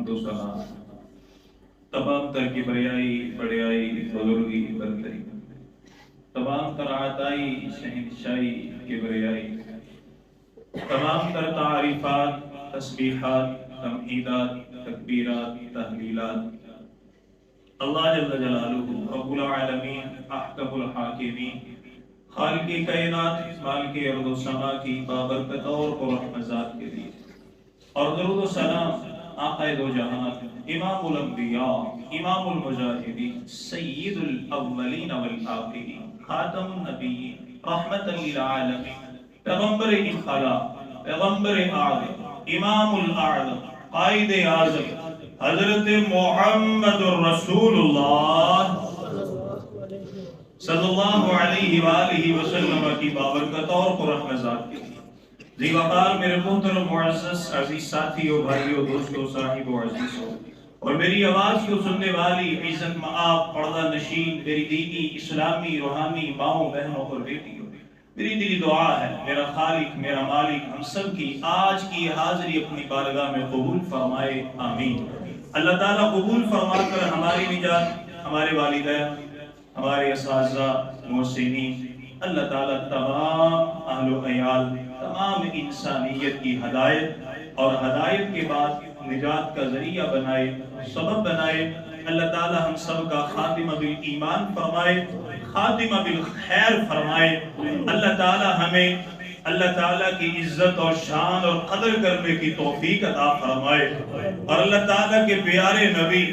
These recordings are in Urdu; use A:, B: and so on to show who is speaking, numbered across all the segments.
A: حمد و ثنا تمام تر کبریائی بڑیائی بزرگی برتری تمام تر عطائی شہنشائی کبریائی تمام تر تعریفات تسبیحات تمہیدات تکبیرات تحلیلات اللہ جل جلالہ رب العالمین احکم الحاکمین خالق کائنات مالک ارض و سما کی بابرکت اور پررحمت ذات کے لیے اور درود و سلام آقا دو جہان امام الانبیاء امام المجاہدین سید الاولین والآخرین خاتم النبیین رحمت للعالمین پیغمبر انخلا پیغمبر اعظم امام الاعظم قائد اعظم حضرت محمد الرسول اللہ صلی اللہ علیہ وآلہ وسلم کی بابرکت اور پررحمت ذات کے لیے ذی وقار میرے محترم معزز عزیز ساتھیوں بھائیوں دوستوں صاحبوں عزیزوں اور میری آواز کو سننے والی عزت مآب پردہ نشین میری دینی اسلامی روحانی ماؤں بہنوں اور بیٹیوں میری دلی دعا ہے میرا خالق میرا مالک ہم سب کی آج کی حاضری اپنی بارگاہ میں قبول فرمائے آمین۔ اللہ تعالیٰ قبول فرما کر ہماری نجات ہمارے والدین ہمارے اساتذہ محسنین اللہ تعالیٰ تمام اہل و عیال تمام انسانیت کی ہدایت اور ہدایت کے بعد نجات کا ذریعہ بنائے سبب بنائے اللہ تعالیٰ ہم سب کا خاتمہ بالایمان فرمائے خاتمہ بالخیر فرمائے اللہ تعالیٰ ہمیں اللہ تعالیٰ کی عزت اور شان اور قدر کرنے کی توفیق عطا فرمائے اور اللہ تعالیٰ کے پیارے نبی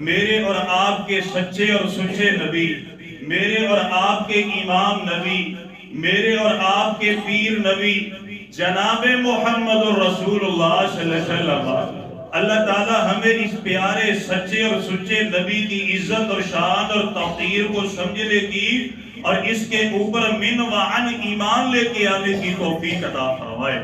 A: میرے اور آپ کے سچے اور سچے نبی میرے اور آپ کے امام نبی میرے اور آپ کے پیر نبی جناب محمد الرسول اللہ صلی اللہ علیہ وسلم اللہ تعالی ہمیں اس پیارے سچے اور سچے نبی کی عزت اور شان اور توقیر کو سمجھنے کی اور اس کے اوپر من وعن ایمان لے کے آنے کی توفیق عطا فرمائے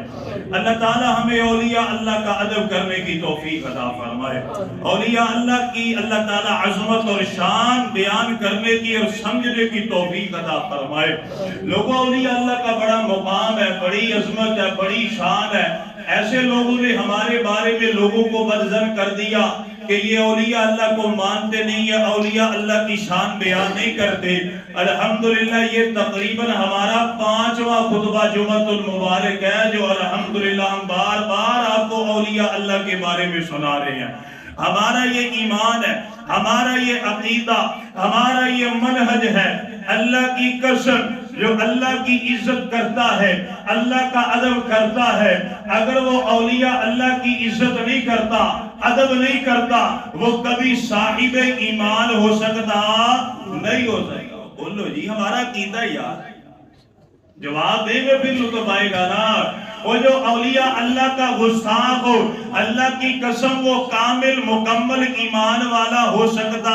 A: اللہ تعالی ہمیں اولیاء اللہ کا ادب کرنے کی توفیق عطا فرمائے اولیاء اللہ کی اللہ تعالی عظمت اور شان بیان کرنے کی اور سمجھنے کی توفیق عطا فرمائے لوگوں اولیاء اللہ کا بڑا مقام ہے بڑی عظمت ہے بڑی شان ہے ایسے لوگوں نے ہمارے بارے میں لوگوں کو بدظن کر دیا کہ یہ اولیاء اللہ کو مانتے نہیں ہے اولیاء اللہ کی شان بیان نہیں کرتے الحمدللہ یہ تقریباً ہمارا 5واں خطبہ جمعۃ المبارک ہے جو الحمدللہ ہم بار بار آپ کو اولیاء اللہ کے بارے میں سنا رہے ہیں ہمارا یہ ایمان ہے ہمارا یہ عقیدہ ہمارا یہ منہج ہے اللہ کی قسم جو اللہ کی عزت کرتا ہے اللہ کا ادب کرتا ہے اگر وہ اولیاء اللہ کی عزت نہیں کرتا ادب نہیں کرتا وہ کبھی صاحب ایمان ہو سکتا نہیں ہو سکتا بولو جی ہمارا عقیدہ یار جواب دے گے پھر لطف آئے گا نا وہ جو اولیاء اللہ کا گستاخ ہو اللہ کی قسم وہ کامل مکمل ایمان والا ہو سکتا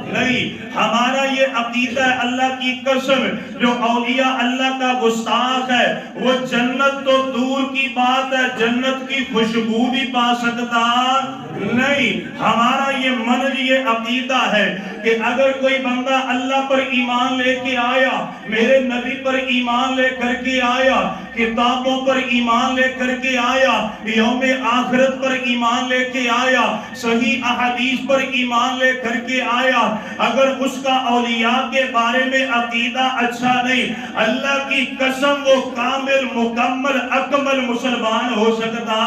A: نہیں ہمارا یہ عقیدہ ہے اللہ کی قسم جو اولیاء اللہ کا گستاخ ہے وہ جنت تو دور کی بات ہے جنت کی خوشبو بھی پا سکتا نہیں ہمارا یہ منہج یہ عقیدہ ہے کہ اگر کوئی بندہ اللہ پر ایمان لے کے آیا میرے نبی پر ایمان لے کر کے آیا کتابوں پر ایمان لے کر کے آیا یوم آخرت پر ایمان لے کے آیا صحیح احادیث پر ایمان لے کر کے آیا اگر اس کا اولیاء کے بارے میں عقیدہ اچھا نہیں اللہ کی قسم وہ کامل مکمل اکمل مسلمان ہو سکتا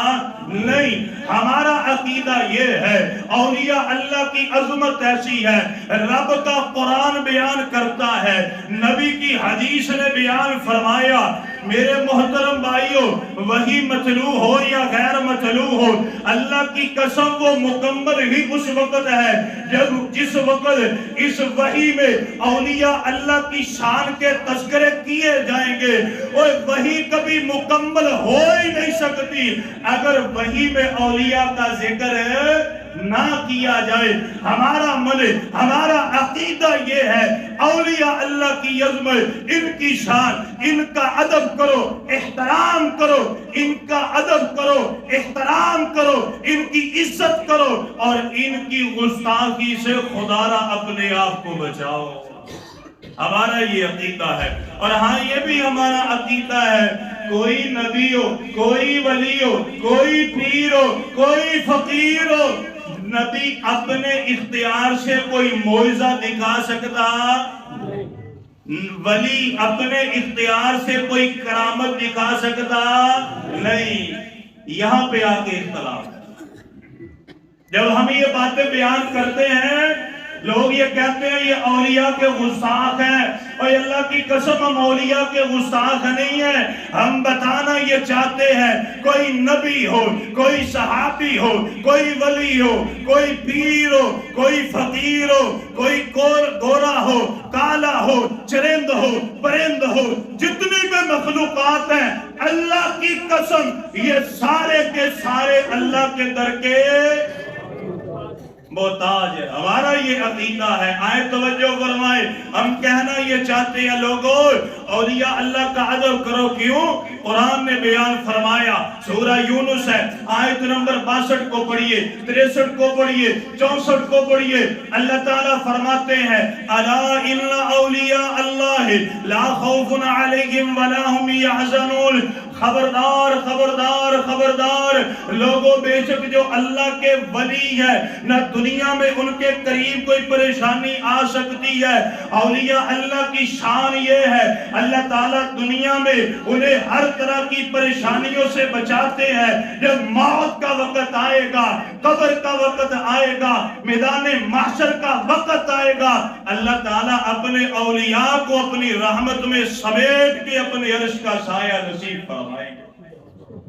A: نہیں ہمارا عقیدہ یہ ہے اولیاء اللہ کی عظمت ایسی ہے رب کا قرآن بیان کرتا ہے نبی کی حدیث نے بیان فرمایا میرے محترم بھائیوں وحی مطلوع ہو یا غیر مطلوع ہو اللہ کی قسم وہ مکمل ہی اس وقت ہے جب جس وقت اس وحی میں اولیاء اللہ کی شان کے تذکرے کیے جائیں گے اور وحی کبھی مکمل ہو ہی نہیں سکتی اگر وحی میں اولیاء کا ذکر نہ کیا جائے ہمارا من ہمارا عقیدہ یہ ہے اولیاء اللہ کی عظمت ان کی شان ان کا ادب کرو احترام کرو ان کا ادب کرو احترام کرو ان کی عزت کرو اور ان کی گستاخی سے خدا را اپنے آپ کو بچاؤ ہمارا یہ عقیدہ ہے اور ہاں یہ بھی ہمارا عقیدہ ہے کوئی نبی ہو، کوئی ولی ہو، کوئی پیر ہو، کوئی فقیر ہو، نبی اپنے اختیار سے کوئی معجزہ دکھا سکتا، ولی اپنے اختیار سے کوئی کرامت دکھا سکتا نہیں۔ یہاں پہ آ کے اختلاف ہے۔ جب ہم یہ باتیں بیان کرتے ہیں، لوگ یہ کہتے ہیں یہ اولیاء کے گستاخ ہیں، اور اللہ کی قسم ہم اولیاء کے گستاخ نہیں ہیں۔ ہم بتانا یہ چاہتے ہیں کوئی نبی ہو، کوئی صحابی ہو، کوئی ولی ہو، کوئی پیر ہو، کوئی فقیر ہو، کوئی گورا ہو، کالا ہو، چرند ہو، پرند ہو، جتنی بھی مخلوقات ہیں، اللہ کی قسم یہ سارے کے سارے اللہ کے در کے محتاج ہے۔ ہمارا یہ عقیدہ ہے۔ آئے توجہ فرمائے، ہم کہنا یہ چاہتے ہیں لوگوں اولیاء اللہ کا ادب کرو۔ کیوں؟ قرآن نے بیان فرمایا، سورہ یونس ہے، آیت نمبر 62 کو پڑھیے، 63 کو پڑھیے، 64 کو پڑھیے۔ اللہ تعالیٰ فرماتے ہیں الا ان اولیاء اللہ لا خوف علیہم ولا هم يحزنون۔ خبردار خبردار خبردار لوگوں، بے شک جو اللہ کے ولی ہے، نہ دنیا میں ان کے قریب کوئی پریشانی آ سکتی ہے۔ اولیاء اللہ کی شان یہ ہے، اللہ تعالیٰ دنیا میں انہیں ہر طرح کی پریشانیوں سے بچاتے ہیں۔ جب موت کا وقت آئے گا، قبر کا وقت آئے گا، میدان محشر کا وقت آئے گا، اللہ تعالیٰ اپنے اولیاء کو اپنی رحمت میں سمیٹ کے اپنے عرش کا سایہ نصیب فرمائیں گے۔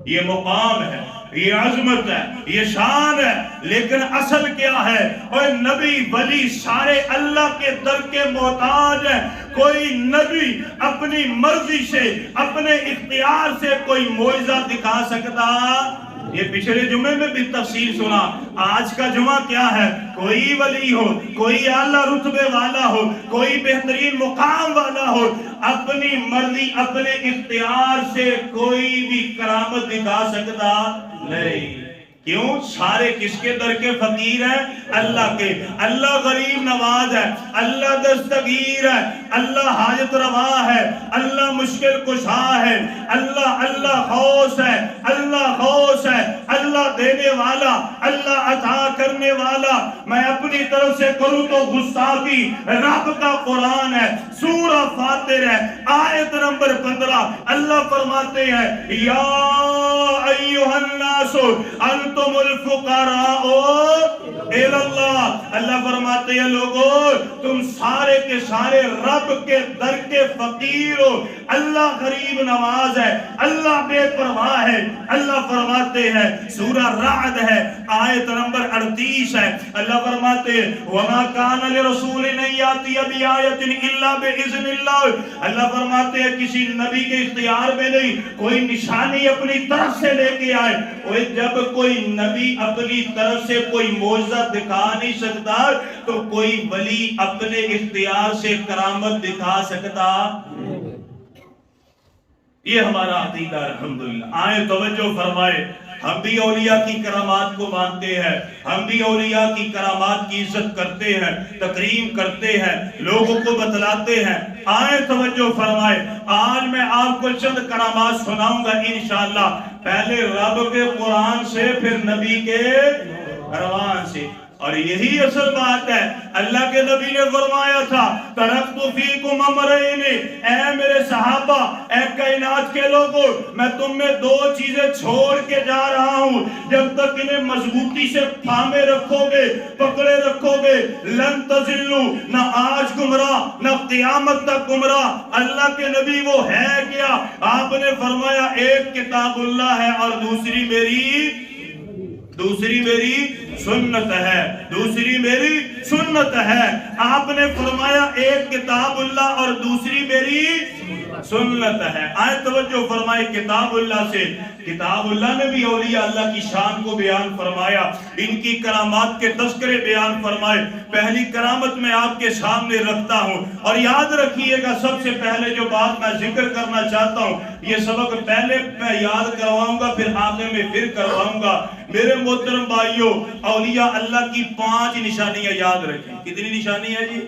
A: یہ مقام ہے، یہ عظمت ہے، یہ شان ہے، لیکن اصل کیا ہے؟ اور نبی ولی سارے اللہ کے در کے محتاج ہیں۔ کوئی نبی اپنی مرضی سے، اپنے اختیار سے کوئی معجزہ دکھا سکتا؟ یہ پچھلے جمعے میں بھی تفصیل سنا۔ آج کا جمعہ کیا ہے؟ کوئی ولی ہو، کوئی اعلیٰ رتبے والا ہو، کوئی بہترین مقام والا ہو، اپنی مرضی اپنے اختیار سے کوئی بھی کرامت دکھا سکتا نہیں۔ کیوں؟ سارے کس کے در کے فقیر ہیں؟ اللہ کے۔ اللہ غریب نواز ہے، اللہ دستگیر ہے، اللہ حاجت روا ہے، اللہ مشکل کشا ہے، اللہ غوث ہے، اللہ غوث ہے، اللہ دینے والا، اللہ عطا کرنے والا۔ میں اپنی طرف سے کروں تو گستاخی رب کا قرآن ہے، سورہ فاتر ہے، آیت نمبر 15۔ اللہ فرماتے ہیں یا ایھا الناس انتم الفقراء الی اللہ۔ اللہ فرماتے ہیں لوگوں تم سارے کے سارے رب کے در کے فقیر ہو۔ اللہ غریب نواز ہے، اللہ بے پرواہ ہے۔ اللہ فرماتے ہیں، سورہ رعد ہے، آیت نمبر 38 ہے، اللہ فرماتے ہیں وما کان لرسول ان یاتی بآیۃ الا باذن اللہ۔ اللہ فرماتے ہیں کسی نبی کے اختیار میں نہیں کوئی نشانی اپنی طرف سے لے کے آئے۔ اور جب کوئی نبی اپنی طرف سے کوئی معجزہ دکھا نہیں سکتا تو کوئی ولی اپنے اختیار سے کرامت دکھا سکتا؟ یہ ہمارا عقیدہ الحمدللہ۔ آئیں توجہ فرمائے، ہم بھی اولیاء کی کرامات کو مانتے ہیں، ہم بھی اولیاء کی کرامات کی عزت کرتے ہیں، تکریم کرتے ہیں، لوگوں کو بتلاتے ہیں۔ آئیں توجہ فرمائے، آج میں آپ کو چند کرامات سناؤں گا انشاءاللہ، پہلے رب کے قرآن سے پھر نبی کے روان سے۔ اور یہی اصل بات ہے، اللہ کے نبی نے فرمایا تھا ترکت فیکم امرین، اے میرے صحابہ، اے کائنات کے لوگوں، میں تم میں دو چیزیں چھوڑ کے جا رہا ہوں، جب تک انہیں مضبوطی سے تھامے رکھو گے، پکڑے رکھو گے، لن تضلوا، نہ آج گمراہ نہ قیامت تک گمراہ۔ اللہ کے نبی وہ ہے کیا؟ آپ نے فرمایا ایک کتاب اللہ ہے اور دوسری میری سنت ہے، دوسری میری سنت ہے۔ آپ نے فرمایا ایک کتاب اللہ اور دوسری میری سنت ہے۔ آئے توجہ فرمائے، کتاب اللہ سے، کتاب اللہ نے بھی اولیاء اللہ کی شان کو بیان فرمایا، ان کی کرامات کے تذکرے بیان فرمائے۔ پہلی کرامت میں آپ کے سامنے رکھتا ہوں، اور یاد رکھیے گا سب سے پہلے جو بات میں ذکر کرنا چاہتا ہوں، یہ سبق پہلے میں یاد کرواؤں گا پھر آخر میں پھر کرواؤں گا۔ میرے محترم بھائیوں، اولیاء اللہ کی 5 نشانیاں یاد رکھیں۔ کتنی نشانی ہے جی؟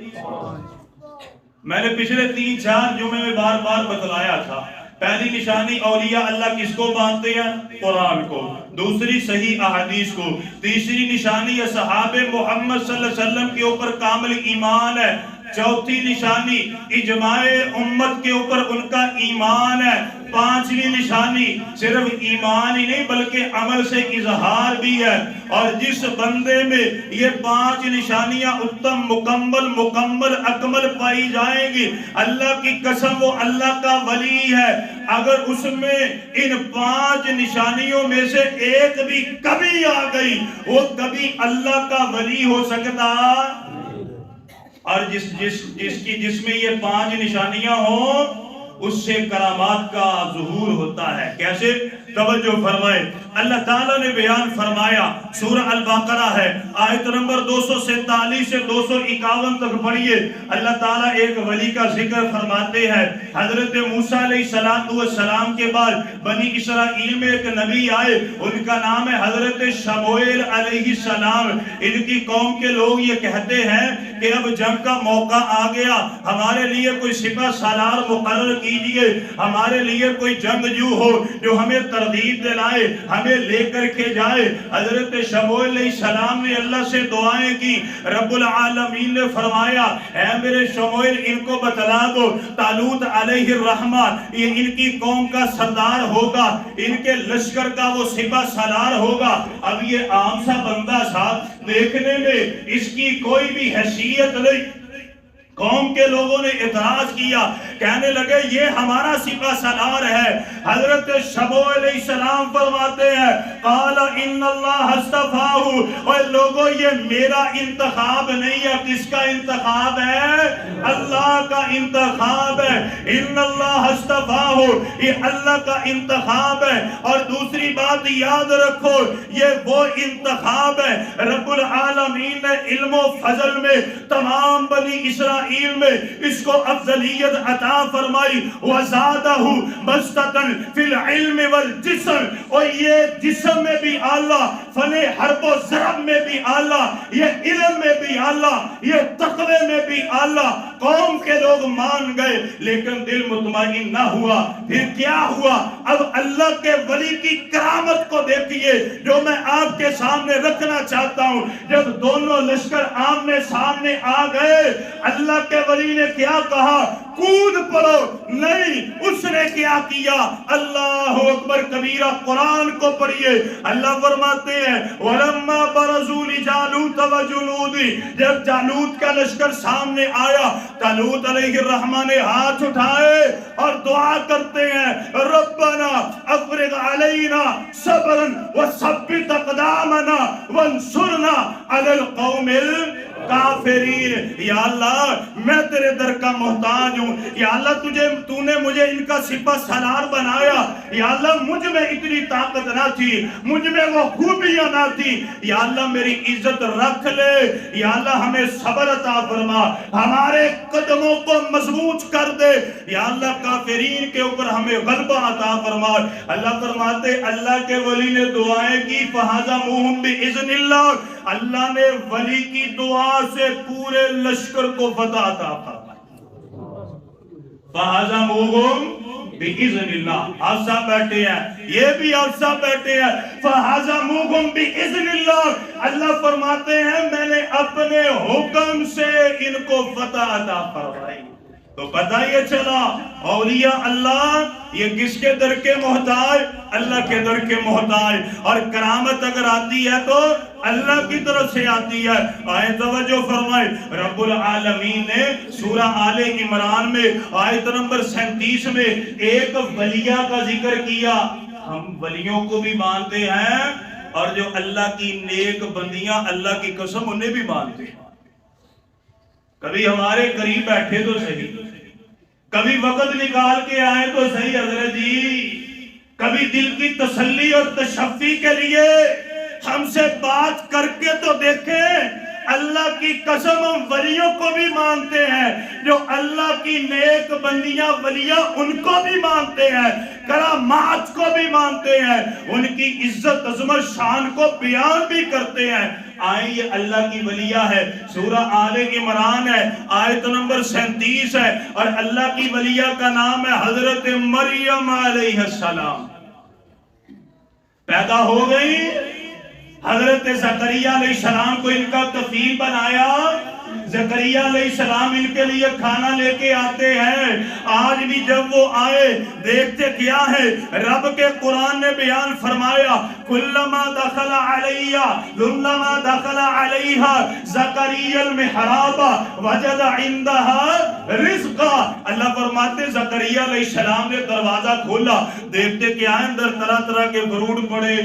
A: میں نے پچھلے 3-4 جمعے میں بار بار بتلایا تھا، پہلی نشانی اولیاء اللہ کس کو مانتے ہیں؟ قرآن کو. دوسری صحیح احادیث کو. تیسری نشانی اصحاب محمد صلی اللہ علیہ وسلم کے اوپر کامل ایمان ہے. چوتھی نشانی اجماع امت کے اوپر ان کا ایمان ہے. پانچویں نشانی صرف ایمان ہی نہیں بلکہ عمل سے اظہار بھی ہے. اور جس بندے میں یہ پانچ نشانیاں اتم مکمل اکمل پائی جائیں گی، اللہ کی قسم وہ اللہ کا ولی ہے. اگر اس میں ان پانچ نشانیوں میں سے ایک بھی کمی آ گئی، وہ کبھی اللہ کا ولی ہو سکتا. اور جس میں یہ پانچ نشانیاں ہوں اس سے کرامات کا ظہور ہوتا ہے. کیسے؟ توجہ فرمائے. اللہ تعالیٰ نے بیان فرمایا، سورہ البقرہ ہے، آیت نمبر 247 سے 251 تک پڑھیے. اللہ تعالیٰ ایک ولی کا ذکر فرماتے ہیں. حضرت موسیٰ علیہ السلام کے بعد بنی اسرائیل میں ایک نبی آئے، ان کا نام ہے حضرت شموئیل علیہ السلام. ان کی قوم کے لوگ یہ کہتے ہیں کہ اب جنگ کا موقع آ گیا، ہمارے لیے کوئی سپہ سالار مقرر کیجئے، ہمارے لیے کوئی جنگجو ہو جو ہمیں ترغیب دلائے، ہمیں لے کر کے جائے. حضرت شموئیل علیہ السلام نے اللہ سے دعائیں کی. رب العالمین نے فرمایا، اے میرے شموئیل ان کو بتلا دو طالوت علیہ الرحمن یہ ان کی قوم کا سردار ہوگا، ان کے لشکر کا وہ سپہ سالار ہوگا. اب یہ عام سا بندہ تھا، دیکھنے میں اس کی کوئی بھی حیثیت نہیں. قوم کے لوگوں نے اعتراض کیا، کہنے لگے یہ ہمارا سپہ سالار ہے. حضرت شموئیل علیہ السلام فرماتے ہیں، قال ان اللہ اصطفاہ، اور لوگوں یہ میرا انتخاب نہیں ہے. کس کا انتخاب ہے؟ اللہ کا انتخاب ہے. ان اللہ اصطفاہ، یہ اللہ کا انتخاب ہے. اور دوسری بات یاد رکھو، یہ وہ انتخاب ہے رب العالمین نے علم و فضل میں تمام بنی اسرائیل میں اس کو افضلیت عطا فرمائی. وَزَادَهُ بَسْطَةً فِي الْعِلْمِ وَالْجِسْمِ، اور یہ جسم میں بھی اعلیٰ، فن حرب و ضرب میں بھی اعلیٰ، یہ علم میں بھی اعلیٰ، یہ تقوی میں بھی اعلیٰ. قوم کے لوگ مان گئے لیکن دل مطمئن نہ ہوا. پھر کیا ہوا؟ اب اللہ کے ولی کی کرامت کو دیکھیے جو میں آپ کے سامنے رکھنا چاہتا ہوں. جب دونوں لشکر آمنے سامنے آ گئے، اللہ کے ولی نے کیا کہا؟ کود پڑو. نہیں، اس نے کیا کیا؟ اللہ اکبر کبیرہ. قرآن کو پڑھیے. اللہ فرماتے ہیں وَلَمَّا بَرَزُوا لِجَالُوتَ وَجُنُودِهِ، جب جالوت کا لشکر سامنے آیا، طالوت علیہ الرحمن نے ہاتھ اٹھائے اور دعا کرتے ہیں، ربنا افرغ علینا صبرا وثبت اقدامنا وانصرنا علی القوم الکافرین. یا اللہ میں تیرے در کا محتاج ہوں. یا اللہ تو نے مجھے ان کا سپہ سالار بنایا. یا اللہ مجھ میں اتنی طاقت نہ تھی، مجھ میں وہ خوبیاں نہ تھی. یا اللہ میری عزت رکھ لے. یا اللہ ہمیں صبر عطا فرما، ہمارے قدموں کو مضبوط کر دے. یا اللہ کافرین کے اوپر ہمیں غلبہ عطا فرما. اللہ فرماتے اللہ کے ولی نے دعائیں کی، فَهَزَمُوهُمْ بِإِذْنِ اللَّهِ، اللہ نے ولی کی دعا سے پورے لشکر کو فتح عطا فرمائی. فَهَزَمُوهُمْ بِإِذْنِ اللَّهِ. آپ سب بیٹھے ہیں، یہ بھی آپ سب بیٹھے ہیں. فَهَزَمُوهُمْ بِإِذْنِ اللَّهِ، اللہ فرماتے ہیں میں نے اپنے حکم سے ان کو فتح عطا فرمائی. تو پتہ یہ چلا اولیاء اللہ یہ کس کے در کے محتاج؟ اللہ کے در کے محتاج. اور کرامت اگر آتی ہے تو اللہ کی طرف سے آتی ہے. آئے توجہ فرمائے. رب العالمین نے سورہ آل عمران میں آیت نمبر 37 میں ایک ولیہ کا ذکر کیا. ہم ولیوں کو بھی مانتے ہیں اور جو اللہ کی نیک بندیاں اللہ کی قسم انہیں بھی مانتے ہیں. کبھی ہمارے قریب بیٹھے تو صحیح، کبھی وقت نکال کے آئے تو صحیح حضرت جی، کبھی دل کی تسلی اور تشفی کے لیے ہم سے بات کر کے تو دیکھیں. اللہ کی قسم ہم ولیوں کو بھی مانتے ہیں، جو اللہ کی نیک بندیاں ولیاں ان کو بھی مانتے ہیں، کرامات کو بھی مانتے ہیں، ان کی عزت عظمت شان کو بیان بھی کرتے ہیں. آئیں یہ اللہ کی ولیہ ہے. سورہ آل عمران ہے, آیت نمبر 37 ہے, اور اللہ کی ولیہ کا نام ہے حضرت مریم علیہ السلام. پیدا ہو گئی, حضرت زکریا علیہ السلام کو ان کا کفیل بنایا. زکریا علیہ السلام ان کے لیے کھانا لے کے آتے ہیں. آج بھی جب وہ آئے دیکھتے کیا ہے, رب کے قرآن نے بیان فرمایا کلما دخل علیہا زکریا المحراب وجد عندها رزقا. اللہ فرماتے زکریا علیہ السلام نے دروازہ کھولا, دیکھتے کیا ہے اندر طرح طرح کے فروٹ پڑے,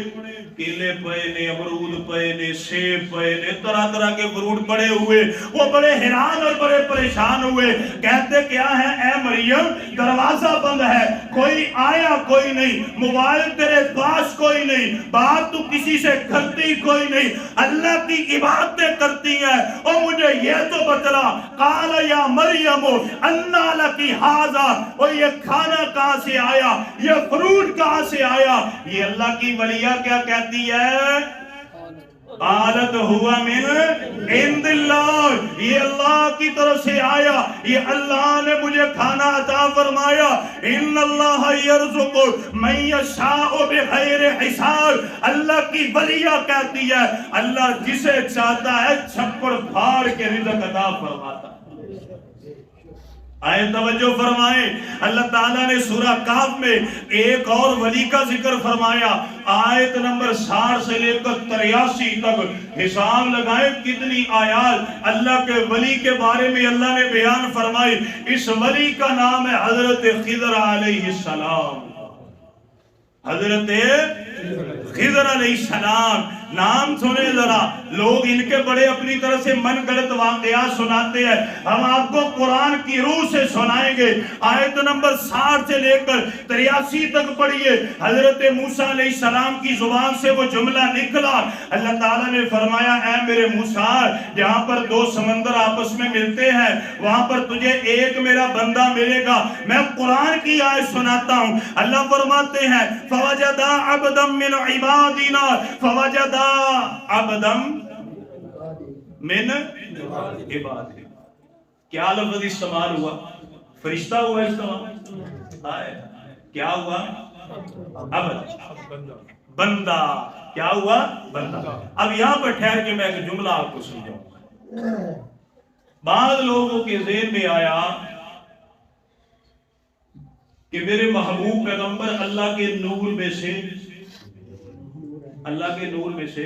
A: کیلے پڑے نے, امرود پڑے نے, سیب پڑے نے, طرح طرح کے فروٹ پڑے ہوئے. وہ بڑے حیران اور بڑے پریشان ہوئے, کہتے کیا ہے اے مریم دروازہ بند ہے, کوئی آیا کوئی نہیں, موبائل تیرے پاس کوئی نہیں, بات تو کسی سے کرتی کوئی نہیں, اللہ کی عبادتیں کرتی ہیں, اور مجھے یہ تو بتلا. قال یا مریم انا لکی ھذا, اور یہ کھانا کہاں سے آیا, یہ فروٹ کہاں سے آیا. یہ اللہ کی ولیہ کیا کہتی ہے, قالت ہوا من عند اللہ, یہ اللہ کی طرف سے آیا, یہ اللہ نے مجھے کھانا عطا فرمایا. ان اللہ یرزق من یشاء بغیر حساب. اللہ کی ولیہ کہتی ہے اللہ جسے چاہتا ہے چھپڑ پھاڑ کے رزق عطا فرماتا. آئے توجہ فرمائیں, اللہ تعالیٰ نے سورہ کہف میں ایک اور ولی کا ذکر فرمایا. آیت نمبر 60 سے لے کر 83 تک حساب لگائیں کتنی آیات اللہ کے ولی کے بارے میں اللہ نے بیان فرمائی. اس ولی کا نام ہے حضرت خضر علیہ السلام. حضرت خضر علیہ السلام نام سنے ذرا, لوگ ان کے بڑے اپنی طرح سے من گڑت واقعات سناتے ہیں, ہم آپ کو قرآن کی روح سے سنائیں گے. آیت نمبر 60 سے لے کر 83 تک پڑھیے. حضرت موسیٰ علیہ السلام کی زبان سے وہ جملہ نکلا, اللہ تعالیٰ نے فرمایا اے میرے موسیٰ جہاں پر دو سمندر آپس میں ملتے ہیں وہاں پر تجھے ایک میرا بندہ ملے گا. میں قرآن کی آیت سناتا ہوں. اللہ فرماتے ہیں فوجدا عبدا من عبادنا, فوجدا عبدا من عبادنا. کیا لفظ استعمال ہوا, فرشتہ ہوا استعمال, کیا ہوا عبد, بندہ. کیا ہوا بندہ. اب یہاں پر ٹھہر کے میں ایک جملہ آپ کو سمجھاؤں. بعض لوگوں کے ذہن میں آیا کہ میرے محبوب پیغمبر اللہ کے نور میں سے, اللہ کے نور میں سے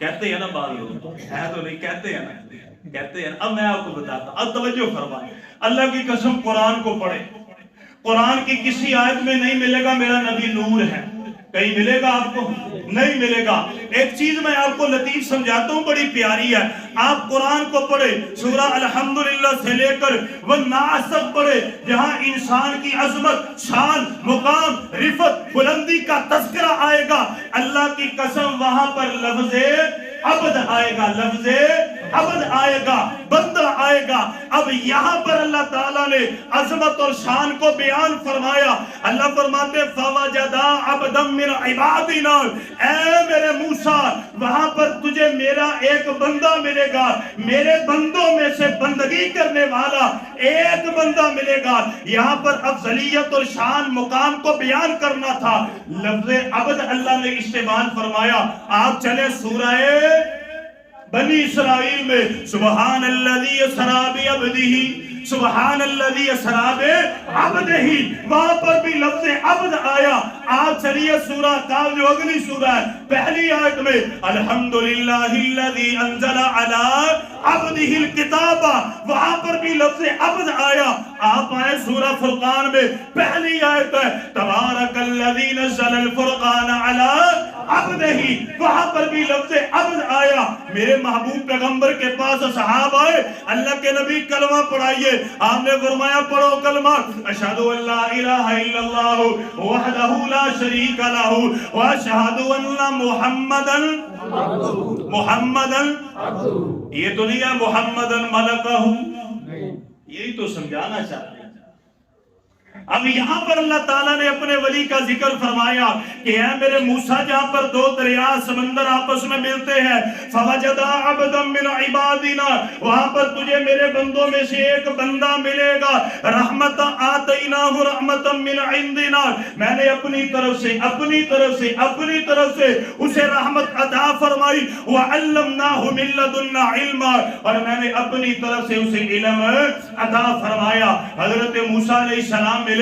A: کہتے ہیں نا, بعض لوگ ہے تو نہیں کہتے ہیں نا, کہتے ہیں. اب میں آپ کو بتاتا ہوں, اب توجہ فرمائیں. اللہ کی قسم قرآن کو پڑھیں, قرآن کی کسی آیت میں نہیں ملے گا میرا نبی نور ہے, کہیں ملے گا آپ کو نہیں ملے گا. ایک چیز میں آپ کو لطیف سمجھاتا ہوں, بڑی پیاری ہے. آپ قرآن کو پڑھیں, سورہ الحمدللہ سے لے کر والناس تک پڑھیں, جہاں انسان کی عظمت, شان, مقام, رفت, بلندی کا تذکرہ آئے گا. اللہ کی قسم وہاں پر لفظ عبد آئے گا, لفظ عبد آئے گا, بندہ آئے گا. اب یہاں پر اللہ تعالیٰ نے عظمت اور شان کو بیان فرمایا. اللہ فرماتے فوجدا عبدا من عبادنا, اے میرے موسیٰ وہاں پر تجھے میرا ایک بندہ ملے گا, میرے بندوں میں سے بندگی کرنے والا ایک بندہ ملے گا. یہاں پر افضلیت اور شان مقام کو بیان کرنا تھا, لفظ عبد اللہ نے استعمال فرمایا. آپ چلے سورہ بنی اسرائیل میں سبحان الذی اسری بعبدہ, سبحان الذی اسری بعبدہ, وہاں پر بھی لفظ عبد آیا. آپ چلیے سورہ کاف جو اگلی سورہ ہے, پہلی آیت میں الحمدللہ الذی انزل علی عبدہ الکتاب, وہاں پر بھی لفظ عبد آیا. آپ آئے سورہ فرقان میں, پہلی آیت ہے تبارک الذی نزل الفرقان علی عبدہ, وہاں پر بھی لفظ عبد آیا. میرے محبوب پیغمبر کے پاس صحابہ آئے, اللہ کے نبی کلمہ پڑھائیے. آپ نے فرمایا پڑھو کلمہ اشہد ان لا الہ الا اللہ وحدہ لا شریک لہ واشہد ان محمدن, محمدن یہ تو نہیں ہے محمدن ملکہ, یہی تو سمجھانا چاہتے ہیں. اب یہاں پر اللہ تعالیٰ نے اپنے ولی کا ذکر فرمایا کہ اے میرے موسیٰ جہاں پر دو دریا سمندر آپس میں ملتے ہیں فَوَجَدَا عَبْدًا مِّنْ عِبَادِنَا وہاں پر تجھے میرے بندوں میں سے ایک بندہ ملے گا رحمتًا آتَيْنَاهُ رَحْمَةً مِّنْ عِنْدِنَا میں نے اپنی طرف سے اسے رحمت عطا فرمائی وَعَلَّمْنَاهُ مِن لَّدُنَّا عِلْمًا اور میں نے اپنی طرف سے اسے علم عطا فرمایا۔ حضرت موسیٰ علیہ السلام ملے،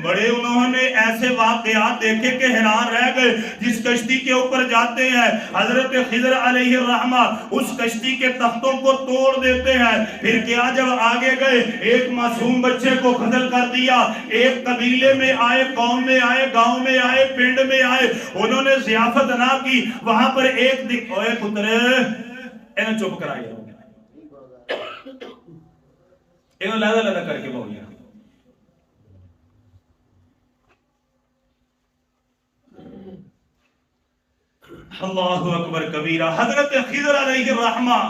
A: بڑے انہوں نے ایسے واقعات دیکھے کہ حیران رہ گئے۔ جس کشتی کے اوپر جاتے ہیں حضرت خضر علیہ الرحمہ اس کشتی کے تختوں کو توڑ دیتے ہیں، پھر کیا جب آگے گئے ایک معصوم بچے کو قتل کر دیا، ایک قبیلے میں آئے، قوم میں آئے، گاؤں میں آئے، پنڈ میں آئے، انہوں نے ضیافت نہ کی، وہاں پر ایک اوے پترے انہیں چپ کرایا انہوں لہذا کر کے بولیا اللہ اکبر کبیرہ۔ حضرت خضر علیہ الرحمہ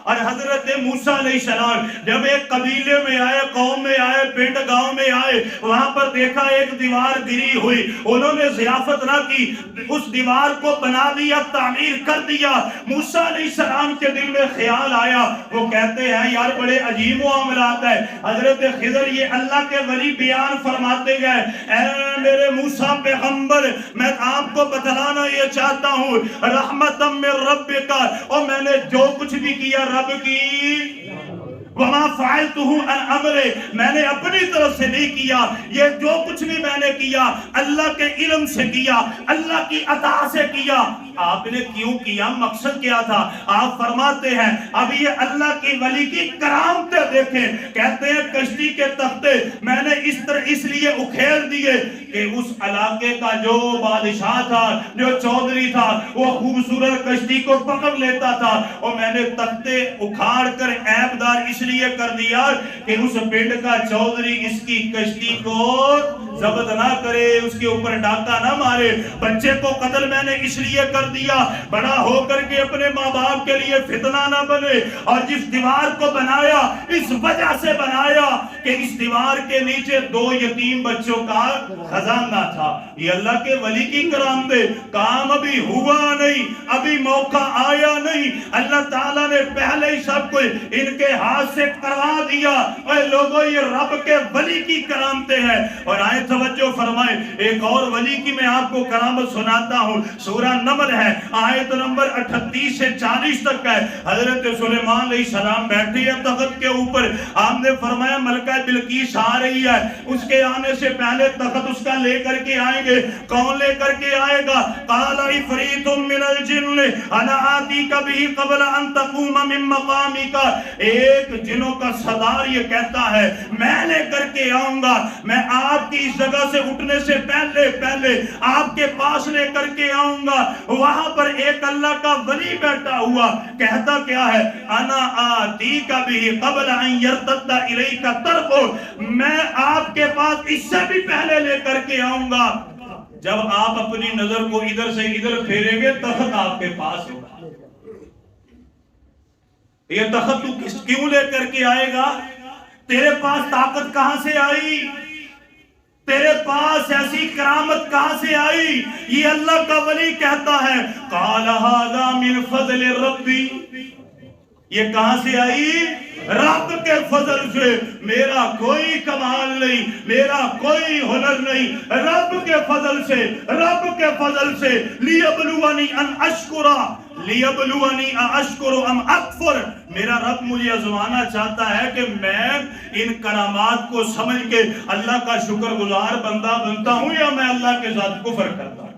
A: اور حضرت موسیٰ علیہ السلام جب ایک قبیلے میں آئے، قوم میں آئے، پنڈ گاؤں میں آئے، وہاں پر دیکھا ایک دیوار گری ہوئی، انہوں نے ضیافت نہ کی، اس دیوار کو بنا دیا، تعمیر کر دیا۔ موسیٰ علیہ السلام کے دل میں خیال آیا، وہ کہتے ہیں یار بڑے عجیب معاملات ہیں۔ حضرت خضر یہ اللہ کے ولی بیان فرماتے گئے، اے میرے موسیٰ پیغمبر میں آپ کو بتلانا یہ چاہتا ہوں رحمتً من ربک، اور میں نے جو کچھ بھی کیا رب کی وَمَا فَعَلْتُهُ عَنْ أَمْرِ میں نے اپنی طرف سے نہیں کیا، یہ جو کچھ بھی میں نے کیا اللہ کے علم سے کیا، اللہ کی عطا سے کیا۔ آپ نے کیوں کیا؟ مقصد کیا تھا؟ آپ فرماتے ہیں اب یہ اللہ کی ولی کی کرامتیں دیکھیں، کہتے ہیں کشتی کے تختے میں نے اس لیے اکھیل دیے کہ اس علاقے کا جو بادشاہ تھا، جو چودھری تھا، وہ خوبصورت کشتی کو پکڑ لیتا تھا، اور میں نے تختے اکھاڑ کر عیب دار اس لیے کر دیا کہ اس پنڈ کا چودھری اس کی کشتی کو ضبط نہ کرے، اس کے اوپر ڈاکہ نہ مارے۔ بچے کو قتل میں نے اس لیے کر دیا بڑا ہو کر کے اپنے ماں باپ کے لیے فتنہ نہ بنے، اور جس دیوار کو بنایا اس وجہ سے بنایا کہ اس دیوار کے نیچے 2 یتیم بچوں کا خزانہ تھا۔ یہ اللہ کے ولی کی کرامتیں، کام ابھی ہوا نہیں، ابھی موقع آیا نہیں، اللہ تعالیٰ نے پہلے ہی سب کچھ ان کے ہاتھ سے کروا دیا۔ اے لوگوں یہ رب کے ولی کی کرامتیں ہیں۔ اور آئے توجہ فرمائیں، ایک اور ولی کی میں آپ کو کرامت سناتا ہوں، سورہ نمل ہے، آیت نمبر 38 سے 40 تک ہے۔ حضرت سلیمان علیہ السلام بیٹھے ہیں تخت کے اوپر، آپ نے فرمایا ملکہ بلقیس آ رہی ہے، اس کے آنے سے پہلے تخت اس کا لے کر کے آئیں گے۔ کون لے کر کے آئے گا؟ قال عفریت من الجن انا آتیک به قبل ان تقوم من مقامک، ایک جنوں کا سردار یہ کہتا ہے میں لے کر کے آؤں گا، میں آپ کی اس جگہ سے اٹھنے سے پہلے آپ کے پاس لے کر کے آؤں گا۔ وہاں پر ایک اللہ کا ولی بیٹھا ہوا کہتا کیا ہے؟ انا آتیک به قبل ان یرتد الیک طرفک، میں آپ کے پاس اس سے بھی پہلے لے کر کے آؤں گا۔ جب آپ اپنی نظر کو ادھر سے ادھر پھیریں گے تخت آپ کے پاس ہوگا۔ یہ تخت تو کیوں لے کر کے آئے گا؟ تیرے پاس طاقت کہاں سے آئی؟ تیرے پاس ایسی کرامت کہاں سے آئی؟ یہ اللہ کا ولی کہتا ہے قال ھذا من فضل ربی، یہ کہاں سے آئی؟ رب کے فضل سے، میرا کوئی کمال نہیں، میرا کوئی ہنر نہیں، رب کے فضل سے، رب کے فضل سے۔ لیبلونی ان اشکر، لیبلونی اشکر ام اکفر، میرا رب مجھے آزمانا چاہتا ہے کہ میں ان کرامات کو سمجھ کے اللہ کا شکر گزار بندہ بنتا ہوں یا میں اللہ کے ذات کفر کرتا ہوں۔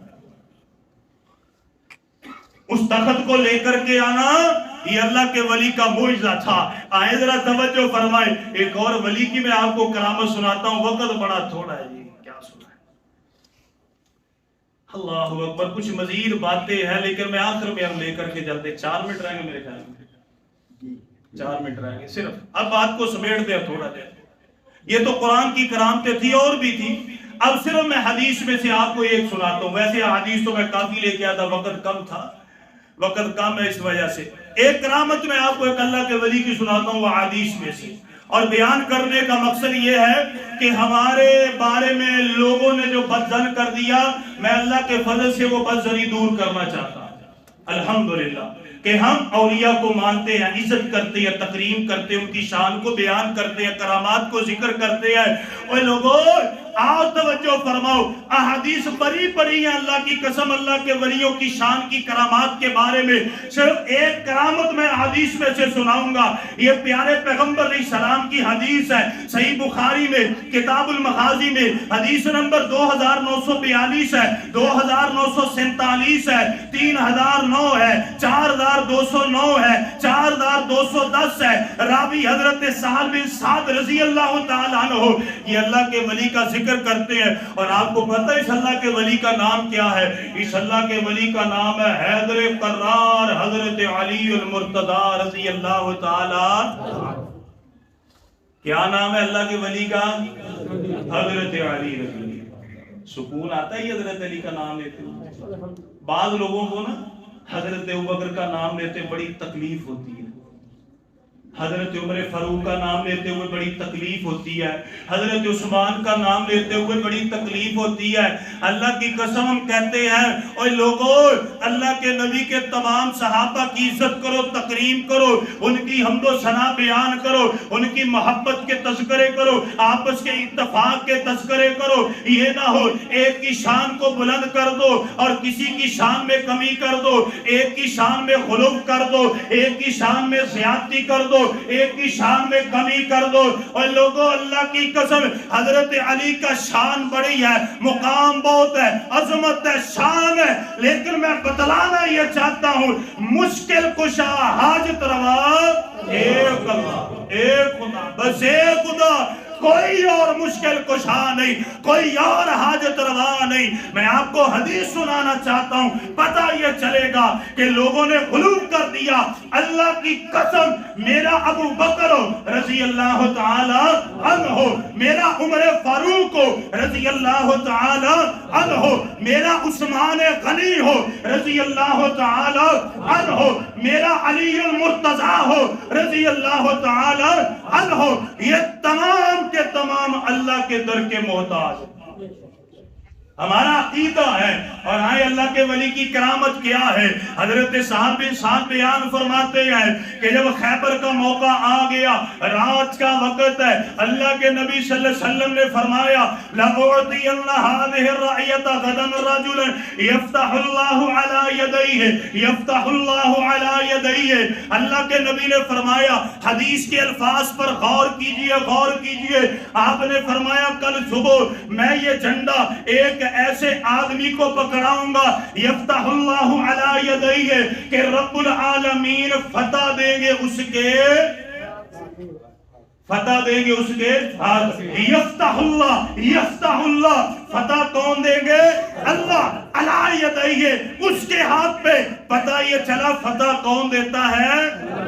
A: اس تخت کو لے کر کے آنا یہ اللہ کے ولی کا معجزہ تھا۔ آئے ذرا توجہ فرمائے، ایک اور ولی کی میں آپ کو کرامت سناتا ہوں، وقت بڑا تھوڑا ہے جی، کیا سنا ہے؟ اللہ اکبر، کچھ مزید باتیں ہیں لیکن میں آخر میں ہم لے کر کے جلتے، 4 منٹ رہیں گے میرے خیال میں، 4 منٹ رہیں گے صرف، اب بات کو سمیٹ دیں تھوڑا دیر۔ یہ تو قرآن کی کرامتیں تھی اور بھی تھی، اب صرف میں حدیث میں سے آپ کو ایک سناتا ہوں۔ ویسے حدیث تو میں کافی لے کے آتا، وقت کم تھا، وقت کم ہے اس وجہ سے۔ ایک کرامت میں آپ کو ایک اللہ کے ولی کی سناتا ہوں وہ حدیث میں سے۔
B: اور بیان کرنے کا مقصد یہ ہے کہ ہمارے بارے میں لوگوں نے جو بدظن کر دیا، میں اللہ کے فضل سے وہ بدظنی دور کرنا چاہتا ہوں۔ الحمدللہ کہ ہم اولیاء کو مانتے ہیں، عزت کرتے ہیں، تکریم کرتے ہیں، ان کی شان کو بیان کرتے ہیں، کرامات کو ذکر کرتے ہیں۔ اوہ لوگوں آؤ توجہ فرماؤ، احادیث بڑی پڑی ہیں اللہ کی قسم، اللہ کے ولیوں کی شان کی کرامات کے بارے میں صرف ایک کرامت میں حدیث میں سے سناؤں گا۔ یہ پیارے پیغمبر علیہ السلام کی حدیث ہے، صحیح بخاری میں کتاب المغازی میں حدیث نمبر 2942 ہے، 2947 ہے، 3009 ہے، 4209 ہے، 4210 ہے۔ راوی حضرت سہل بن سعد رضی اللہ تعالیٰ عنہ یہ اللہ کے ولی کا ذکر کرتے ہیں۔ اور آپ کو پتہ ہے اس اللہ کے ولی کا نام کیا ہے؟ اس اللہ کے ولی کا نام ہے حیدر قرار حضرت علی المرتضی رضی اللہ تعالیٰ۔ کیا نام ہے اللہ کے ولی کا؟ حضرت علی رضی اللہ۔ سکون آتا ہے حضرت علی کا نام لیتے ہیں؟ بعض لوگوں کو نا حضرت ابوبکر کا نام لیتے بڑی تکلیف ہوتی ہے، حضرت عمر فاروق کا نام لیتے ہوئے بڑی تکلیف ہوتی ہے، حضرت عثمان کا نام لیتے ہوئے بڑی تکلیف ہوتی ہے۔ اللہ کی قسم ہم کہتے ہیں اوہ لوگوں اللہ کے نبی کے تمام صحابہ کی عزت کرو، تکریم کرو، ان کی حمد و ثنا بیان کرو، ان کی محبت کے تذکرے کرو، آپس کے اتفاق کے تذکرے کرو۔ یہ نہ ہو ایک کی شان کو بلند کر دو اور کسی کی شان میں کمی کر دو، ایک کی شان میں غلو کر دو، ایک کی شان میں زیادتی کر دو، ایک کی شان میں کمی کر دو۔ اور لوگوں اللہ کی قسم حضرت علی کا شان بڑی ہے، مقام بہت ہے، عظمت ہے، شان ہے، لیکن میں بتلانا یہ چاہتا ہوں مشکل کشا حاجت روا ایک اللہ، ایک خدا، بس ایک خدا، کوئی اور مشکل کشا نہیں، کوئی اور حاجت روا نہیں۔ میں آپ کو حدیث سنانا چاہتا ہوں، پتہ یہ چلے گا کہ لوگوں نے غلو کر دیا۔ اللہ کی قسم میرا ابو بکر رضی اللہ تعالی عنہ، میرا عمر فاروق رضی اللہ تعالی عنہ، میرا عثمان غنی ہو رضی اللہ تعالی عنہ، میرا علی المرتضی ہو رضی اللہ تعالی عنہ، یہ تمام کے تمام اللہ کے در کے محتاج ہمارا عقیدہ ہے۔ اور آئے اللہ کے ولی کی کرامت کیا ہے؟ حضرت صاحب بن سعد بیان فرماتے ہیں کہ جب خیبر کا موقع آ گیا، رات کا وقت ہے، اللہ کے نبی صلی اللہ علیہ وسلم نے فرمایا لَأُعْطِيَنَّ هَذِهِ الرَّعِيَّةَ غَدًا رَجُلًا يَفْتَحُ اللَّهُ عَلَى يَدَيْهِ يَفْتَحُ اللَّهُ عَلَى يَدَيْهِ۔ اللہ کے نبی نے فرمایا، حدیث کے الفاظ پر غور کیجئے، غور کیجئے۔ آپ نے فرمایا کل صبح میں یہ جھنڈا ایک ایسے آدمی کو پکڑاؤں گا، یفتح اللہ علی یدیہ، کہ رب العالمین فتح دیں گے اس کے، فتح دیں گے اس کے ہاتھ۔ یفتح اللہ، فتح کون دیں گے؟ اللہ، علی یدیہ، اس کے ہاتھ پہ۔ پتہ یہ چلا فتح کون دیتا ہے؟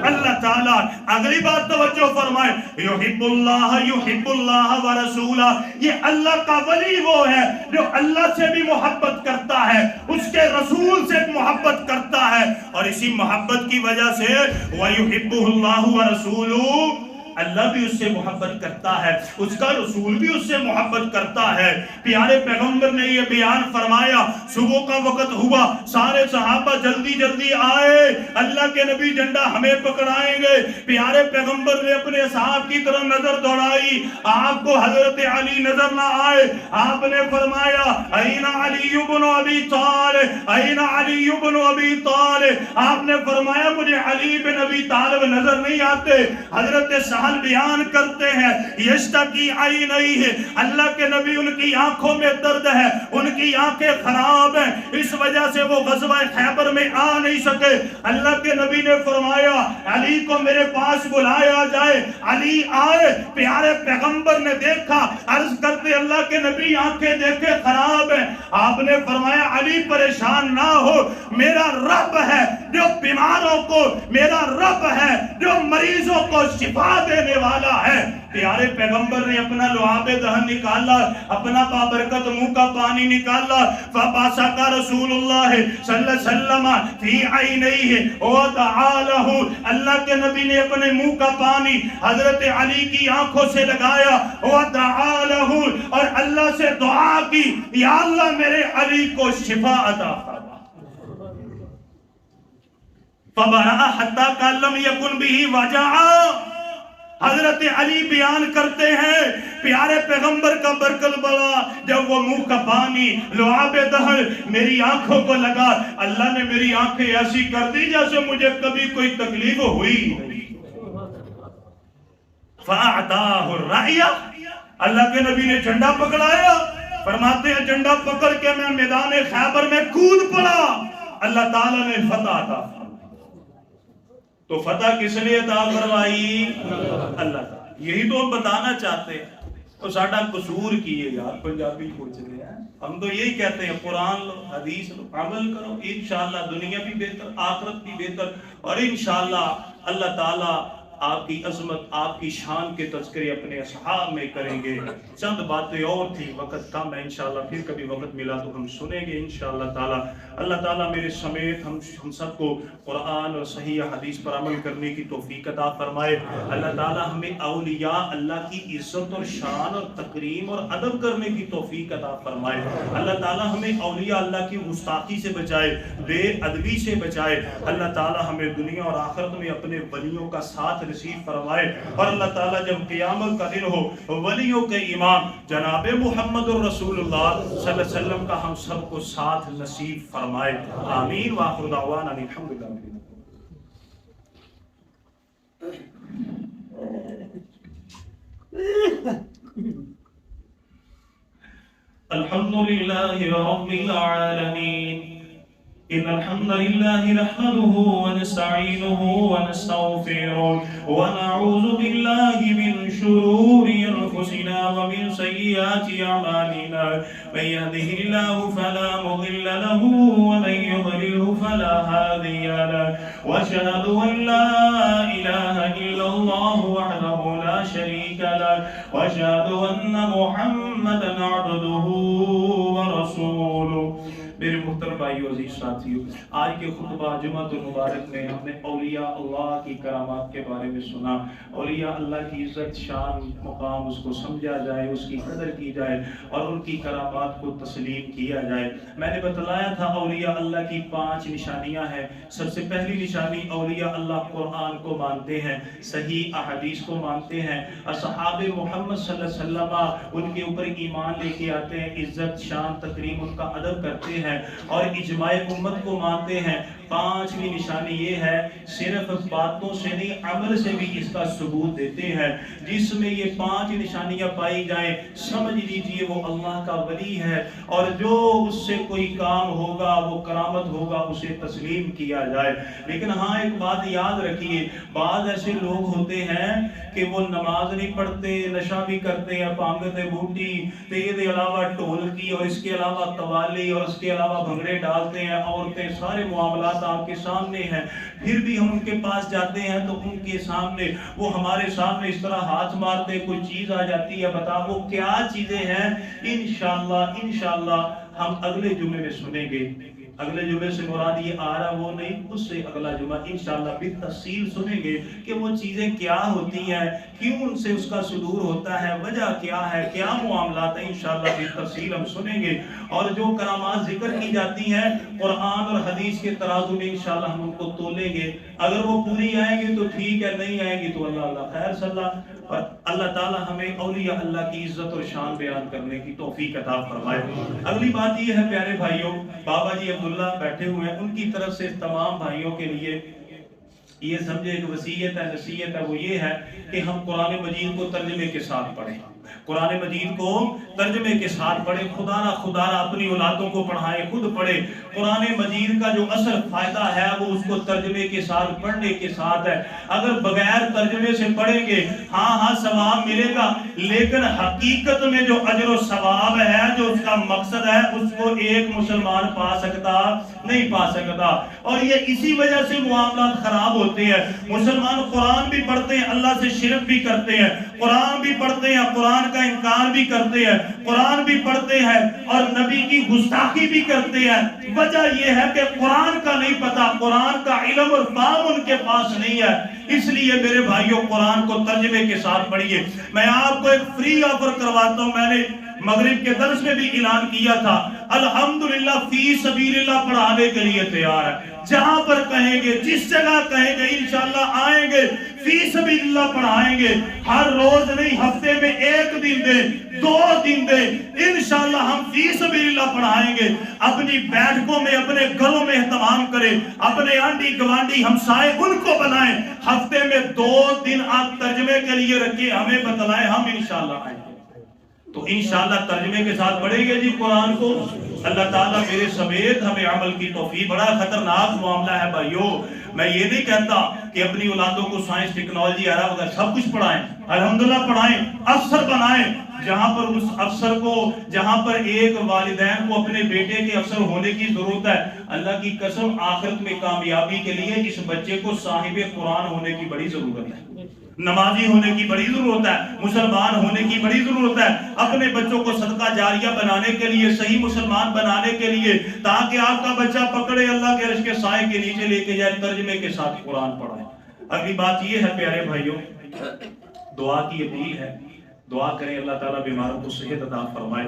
B: اللہ تعالیٰ۔ اگلی بات توجہ فرمائیں، یحب اللہ ورسولہ، یہ اللہ کا ولی وہ ہے جو اللہ سے بھی محبت کرتا ہے، اس کے رسول سے محبت کرتا ہے، اور اسی محبت کی وجہ سے وَيُحِبُّهُ اللَّهُ وَرَسُولُهُ، اللہ بھی اس سے محبت کرتا ہے، اس کا رسول بھی اس سے محبت کرتا ہے۔ پیارے پیغمبر نے یہ بیان فرمایا، صبح کا وقت ہوا، سارے صحابہ جلدی جلدی آئے، اللہ کے نبی جھنڈا ہمیں پکڑائیں گے۔ پیارے پیغمبر نے اپنے صحابہ کی طرف نظر دوڑائی، آپ کو حضرت علی نظر نہ آئے۔ آپ نے فرمایا این علی بن ابی طالب، این علی بن ابی طالب۔ آپ نے فرمایا مجھے علی بن ابی طالب نظر نہیں آتے۔ حضرت سہل بیان کرتے ہیں یشتکی عینیہ، اللہ کے نبی ان کی آنکھوں میں درد ہے، ان کی آنکھیں خراب ہیں، اس وجہ سے وہ غزوہ خیبر میں آ نہیں سکے۔ اللہ کے نبی نے فرمایا علی کو میرے پاس بلایا جائے۔ علی آئے، پیارے پیغمبر نے دیکھا، عرض کرتے اللہ کے نبی آنکھیں دیکھے خراب ہیں۔ آپ نے فرمایا علی پریشان نہ ہو، میرا رب ہے جو بیماروں کو، میرا رب ہے جو مریضوں کو شفا دینے والا ہے۔ پیارے پیغمبر نے اپنا لعاب دہن نکالا، اپنا بابرکت منہ کا پانی نکالا، فباسق رسول اللہ صلی اللہ علیہ وسلم فی عینیہ ودعا لہ، اللہ کے نبی نے اپنے منہ کا پانی حضرت علی کی آنکھوں سے لگایا وَدَعَا لَهُ اور اللہ سے دعا کی یا اللہ میرے علی کو شفا عطا فرما فَبَرَأَ حَتَّى كَانَ لَمْ يَكُنْ بِهِ وَجَعَ حضرت علی بیان کرتے ہیں پیارے پیغمبر کا برکت بڑا جب وہ منہ کا پانی لعاب دہر میری آنکھوں کو لگا اللہ نے میری آنکھیں ایسی کر دی جیسے مجھے کبھی کوئی تکلیف ہوئی فَأَعْتَاهُ الرَّعْيَ اللہ کے نبی نے جھنڈا پکڑایا فرماتے ہیں جھنڈا پکڑ کے میں میدان خیبر میں کود پڑا اللہ تعالیٰ نے فتح عطا تو فتح کس نے عطا فرمائی اللہ تعالیٰ یہی تو ہم بتانا چاہتے ہیں تو ساڈا قصور کیے یار پنجابی پوچھ رہے ہیں ہم تو یہی کہتے ہیں قرآن لو حدیث لو عمل کرو انشاءاللہ دنیا بھی بہتر آخرت بھی بہتر اور انشاءاللہ اللہ تعالیٰ آپ کی عظمت آپ کی شان کے تذکرے اپنے اصحاب میں کریں گے چند باتیں اور تھی وقت کم ہے انشاءاللہ پھر کبھی وقت ملا تو ہم سنیں گے انشاءاللہ تعالی اللہ تعالیٰ میرے سمیت ہم سب کو قرآن اور صحیح حدیث پر عمل کرنے کی توفیق عطا فرمائے اللہ تعالیٰ ہمیں اولیاء اللہ کی عزت اور شان اور تکریم اور ادب کرنے کی توفیق عطا فرمائے اللہ تعالیٰ ہمیں اولیاء اللہ کی گستاخی سے بچائے بے ادبی سے بچائے اللہ تعالیٰ ہمیں دنیا اور آخرت میں اپنے ولیوں کا ساتھ نصیب فرمائے اور اللہ تعالیٰ جب قیامت کا دن ہو ولیوں کے امام جناب محمد الرسول اللہ صلی اللہ علیہ وسلم کا ہم سب کو ساتھ نصیب فرمائے آمین وآخر دعوانا الحمدللہ الحمدللہ رب العالمین إن الحمد لله نحمده ونستعينه ونستغفره ونعوذ بالله من شرور أنفسنا ومن سيئات أعمالنا من يهده الله فلا مضل له ومن يضلله فلا هادي له وأشهد أن لا إله إلا الله وحده لا شريك له وأشهد أن محمدا عبده ورسوله میرے محترم بھائیو عزیز ساتھیو آج کے خطبہ جمعۃ المبارک میں ہم نے اولیاء اللہ کی کرامات کے بارے میں سنا اولیاء اللہ کی عزت شان مقام اس کو سمجھا جائے اس کی قدر کی جائے اور ان کی کرامات کو تسلیم کیا جائے میں نے بتلایا تھا اولیاء اللہ کی 5 نشانیاں ہیں سب سے پہلی نشانی اولیاء اللہ قرآن کو مانتے ہیں صحیح احادیث کو مانتے ہیں اصحاب محمد صلی اللہ علیہ وسلم ان کے اوپر ایمان لے کے آتے ہیں عزت شان تکریم ان کا ادب کرتے ہیں اور اجماع امت کو مانتے ہیں 5ویں نشانی یہ ہے صرف باتوں سے نہیں عمل سے بھی اس کا ثبوت دیتے ہیں جس میں یہ 5 نشانیاں پائی جائیں سمجھ لیجئے وہ اللہ کا ولی ہے اور جو اس سے کوئی کام ہوگا وہ کرامت ہوگا اسے تسلیم کیا جائے لیکن ہاں ایک بات یاد رکھیے بعض ایسے لوگ ہوتے ہیں کہ وہ نماز نہیں پڑھتے نشہ بھی کرتے ہیں پانگت بوٹی تیرے علاوہ ٹولکی اور اس کے علاوہ قوالی اور اس کے علاوہ بھنگڑے ڈالتے ہیں عورتیں سارے معاملات آپ کے سامنے ہیں پھر بھی ہم ان کے پاس جاتے ہیں تو ان کے سامنے وہ ہمارے سامنے اس طرح ہاتھ مارتے کوئی چیز آ جاتی ہے بتا وہ کیا چیزیں ہیں انشاءاللہ ہم اگلے جمعے میں سنیں گے اگلے جمعے سے مراد یہ آ رہا وہ نہیں اس سے اگلا جمعہ انشاءاللہ بالتفصیل سنیں گے کہ وہ چیزیں کیا ہوتی ہیں کیوں ان سے اس کا صدور ہوتا ہے وجہ کیا ہے کیا معاملات ہیں انشاءاللہ بالتفصیل ہم سنیں گے اور جو کرامات ذکر کی جاتی ہیں قرآن اور حدیث کے ترازو میں انشاءاللہ ہم ان کو تولیں گے اگر وہ پوری آئیں گے تو ٹھیک ہے نہیں آئیں گی تو اللہ خیر صلی اللہ اور اللہ تعالی ہمیں اولیاء اللہ کی عزت اور شان بیان کرنے کی توفیق عطا فرمائے اگلی بات یہ ہے پیارے بھائیوں بابا جی عبداللہ بیٹھے ہوئے ہیں ان کی طرف سے تمام بھائیوں کے لیے یہ سمجھے ایک وصیت ہے نصیحت ہے وہ یہ ہے کہ ہم قرآن مجید کو ترجمے کے ساتھ پڑھیں قرآن مجید کو ترجمے کے ساتھ پڑھیں خدا را اپنی اولادوں کو پڑھائیں خود پڑھیں قرآن مجید کا جو اصل فائدہ ہے وہ اس کو ترجمے کے ساتھ پڑھنے کے ساتھ ہے اگر بغیر ترجمے سے پڑھیں گے ہاں ثواب ملے گا لیکن حقیقت میں جو اجر و ثواب ہے جو اس کا مقصد ہے اس کو ایک مسلمان نہیں پا سکتا اور یہ اسی وجہ سے معاملات خراب ہوتے ہیں مسلمان قرآن بھی پڑھتے ہیں اللہ سے شرک بھی کرتے ہیں قرآن بھی پڑھتے ہیں قرآن قرآن کا انکار بھی کرتے ہیں، قرآن بھی پڑھتے ہیں اور نبی کی گستاخی بھی کرتے ہیں۔ وجہ یہ ہے کہ قرآن کا نہیں پتا، قرآن کا علم اور فہم ان کے پاس نہیں ہے۔ اس لیے میرے بھائیوں قرآن کو ترجمے کے ساتھ پڑھیے۔ میں آپ کو ایک فری آفر کرواتا ہوں، میں نے مغرب کے درس میں بھی اعلان کیا تھا، الحمدللہ فی سبیل اللہ پڑھانے کے لیے تیار ہے۔ جہاں پر کہیں گے، جس جگہ کہیں گے، انشاءاللہ آئیں گے، فی سبیل اللہ پڑھائیں گے۔ ہر روز نہیں، ہفتے میں 1 دن دیں، 2 دن دیں، انشاءاللہ ہم فی سبیل اللہ پڑھائیں گے۔ اپنی بیٹھکوں میں، اپنے گھروں میں اہتمام کریں، اپنے آنٹی گوانڈی ہمسائے ان کو بنائیں۔ ہفتے میں 2 دن آپ ترجمے کے لیے رکھیں، ہمیں بتلائیں، ہم انشاءاللہ آئیں گے۔ تو انشاءاللہ ترجمے کے ساتھ پڑھیں گے جی قرآن کو۔ اللہ تعالیٰ میرے سمیت ہمیں عمل کی توفیق۔ بڑا خطرناک معاملہ ہے بھائیو۔ میں یہ نہیں کہتا کہ اپنی اولادوں کو سائنس، ٹیکنالوجی، عرب وغیرہ سب کچھ پڑھائیں، الحمدللہ پڑھائیں، افسر بنائیں۔ جہاں پر اس افسر کو، جہاں پر ایک والدین کو اپنے بیٹے کے افسر ہونے کی ضرورت ہے، اللہ کی قسم آخرت میں کامیابی کے لیے اس بچے کو صاحب قرآن ہونے کی بڑی ضرورت ہے، نمازی ہونے کی بڑی ضرورت ہے، مسلمان ہونے کی بڑی ضرورت ہے۔ اپنے بچوں کو صدقہ جاریہ بنانے کے لیے، صحیح مسلمان بنانے کے لیے، تاکہ آپ کا بچہ پکڑے اللہ کے عرش کے سائے کے نیچے لے کے جائے، ترجمے کے ساتھ قرآن پڑھائے۔ اگلی بات یہ ہے پیارے بھائیوں، دعا کی اپیل ہے۔ دعا کریں اللہ تعالیٰ بیماروں کو صحت عطا فرمائے۔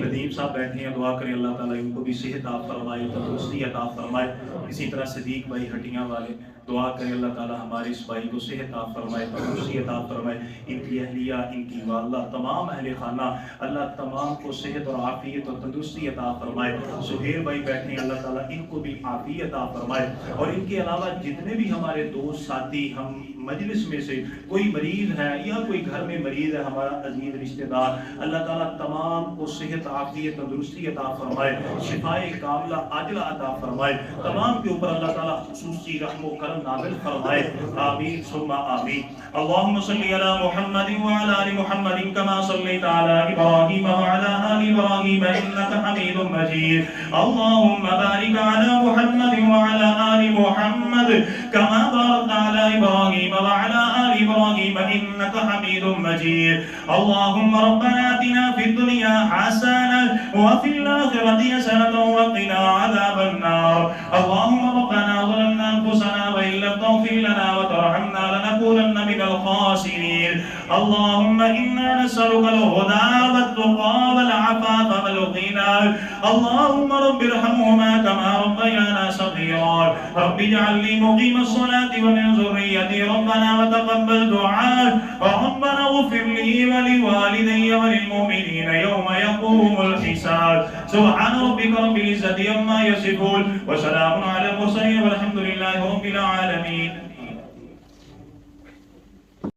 B: ندیم صاحب بیٹھے ہیں، دعا کریں اللہ تعالیٰ ان کو بھی صحت عطا فرمائے، تندرستی عطا فرمائے۔ اسی طرح صدیق بھائی ہٹیاں والے، دعا کریں اللہ تعالیٰ ہمارے اس بھائی کو صحت عطا فرمائے، تندرستی عطا فرمائے۔ ان کی اہلیہ، ان کی والدہ، تمام اہل خانہ، اللہ تمام کو صحت اور عافیت اور تندرستی عطا فرمائے۔ سہیل بھائی بیٹھے ہیں، اللہ تعالیٰ ان کو بھی عافیت عطا فرمائے۔ اور ان کے علاوہ جتنے بھی ہمارے دوست ساتھی، ہم مجلس میں سے کوئی مریض ہے یا کوئی گھر میں مریض ہے، ہمارا عزیز رشتہ دار، اللہ تعالیٰ تمام کو صحت، عافیت، تندرستی عطا فرمائے، شفائے کاملہ عاجلہ عطا فرمائے۔ تمام کے اوپر اللہ تعالیٰ خصوصی رحم و کرم نازل فرمائے، آمین ثم آمین۔ اللہم صلی علی محمد وعلی آل محمد کما صلیت علی ابراہیم وعلی آل ابراہیم انک حمید مجید۔ اللہم بارک علی محمد وعلی آل محمد کما بارکت علی ابراہیم وعلى آل إبراهيم إنك حميد مجيد. اللهم ربنا آتنا في الدنيا حسنة وفي الآخرة حسنة وقنا عذاب النار. اللهم ربنا ظلمنا أنفسنا وإن لم تغفر لنا وترحمنا لنكونن من الخاسرين. اللهم إنا نسألك الهدى والتقى والعفاف والغنى. اللهم رب ارحمهما كما ربيانا صغيرا. رب اجعلني مقيم الصلاة ومن ذريتي ربنا وتقبل دعاء. ربنا اغفر لي ولوالدي وللمؤمنين يوم يقوم الحساب. سبحان ربك رب العزة عما يصفون وسلام على المرسلين والحمد لله رب العالمين.